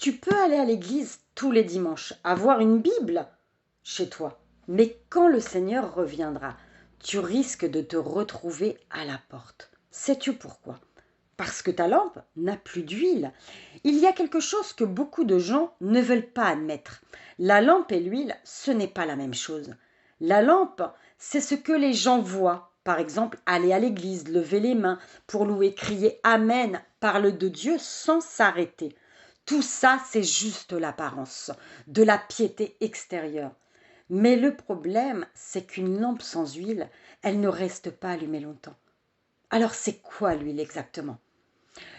Tu peux aller à l'église tous les dimanches, avoir une Bible chez toi. Mais quand le Seigneur reviendra, tu risques de te retrouver à la porte. Sais-tu pourquoi? Parce que ta lampe n'a plus d'huile. Il y a quelque chose que beaucoup de gens ne veulent pas admettre. La lampe et l'huile, ce n'est pas la même chose. La lampe, c'est ce que les gens voient. Par exemple, aller à l'église, lever les mains pour louer, crier Amen, parle de Dieu sans s'arrêter. Tout ça, c'est juste l'apparence, de la piété extérieure. Mais le problème, c'est qu'une lampe sans huile, elle ne reste pas allumée longtemps. Alors c'est quoi l'huile exactement?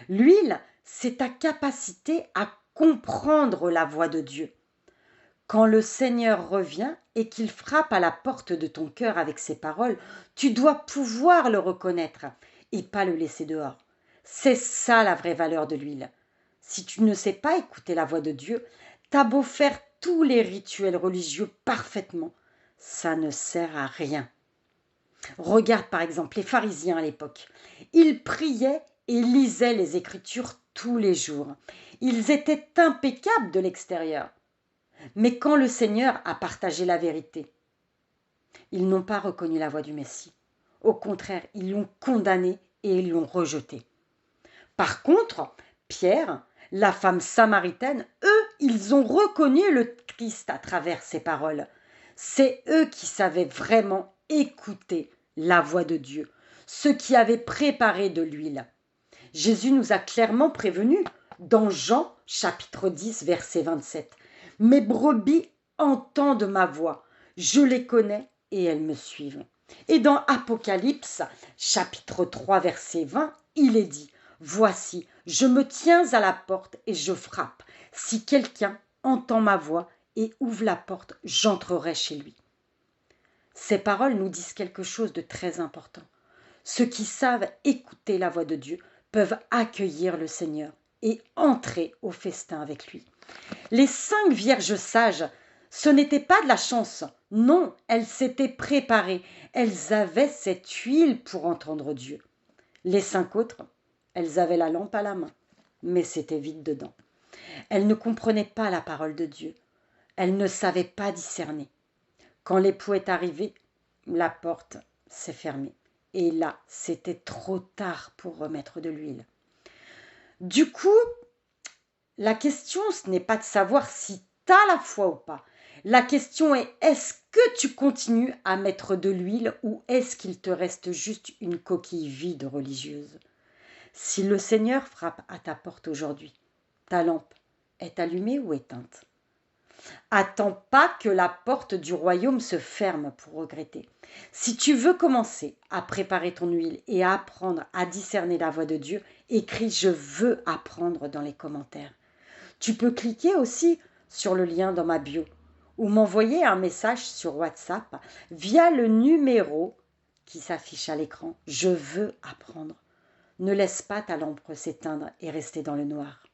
L'huile, c'est ta capacité à comprendre la voix de Dieu. Quand le Seigneur revient et qu'il frappe à la porte de ton cœur avec ses paroles, tu dois pouvoir le reconnaître et pas le laisser dehors. C'est ça la vraie valeur de l'huile. Si tu ne sais pas écouter la voix de Dieu, t'as beau faire tous les rituels religieux parfaitement, ça ne sert à rien. Regarde par exemple les pharisiens à l'époque. Ils priaient et lisaient les Écritures tous les jours. Ils étaient impeccables de l'extérieur. Mais quand le Seigneur a partagé la vérité, ils n'ont pas reconnu la voix du Messie. Au contraire, ils l'ont condamné et ils l'ont rejeté. Par contre, Pierre, la femme samaritaine, eux, ils ont reconnu le Christ à travers ses paroles. C'est eux qui savaient vraiment écouter la voix de Dieu, ceux qui avaient préparé de l'huile. Jésus nous a clairement prévenus dans Jean chapitre 10 verset 27. Mes brebis entendent ma voix, je les connais et elles me suivent. Et dans Apocalypse chapitre 3 verset 20, il est dit: Voici, je me tiens à la porte et je frappe. Si quelqu'un entend ma voix et ouvre la porte, j'entrerai chez lui. Ces paroles nous disent quelque chose de très important. Ceux qui savent écouter la voix de Dieu peuvent accueillir le Seigneur et entrer au festin avec lui. Les 5 vierges sages, ce n'était pas de la chance. Non, elles s'étaient préparées. Elles avaient cette huile pour entendre Dieu. Les 5 autres, elles avaient la lampe à la main, mais c'était vide dedans. Elles ne comprenaient pas la parole de Dieu. Elles ne savaient pas discerner. Quand l'époux est arrivé, la porte s'est fermée. Et là, c'était trop tard pour remettre de l'huile. Du coup, la question, ce n'est pas de savoir si tu as la foi ou pas. La question est, est-ce que tu continues à mettre de l'huile ou est-ce qu'il te reste juste une coquille vide religieuse? Si le Seigneur frappe à ta porte aujourd'hui, ta lampe est allumée ou éteinte? Attends pas que la porte du royaume se ferme pour regretter. Si tu veux commencer à préparer ton huile et à apprendre à discerner la voix de Dieu, écris « Je veux apprendre » dans les commentaires. Tu peux cliquer aussi sur le lien dans ma bio ou m'envoyer un message sur WhatsApp via le numéro qui s'affiche à l'écran. Je veux apprendre. Ne laisse pas ta lampe s'éteindre et rester dans le noir.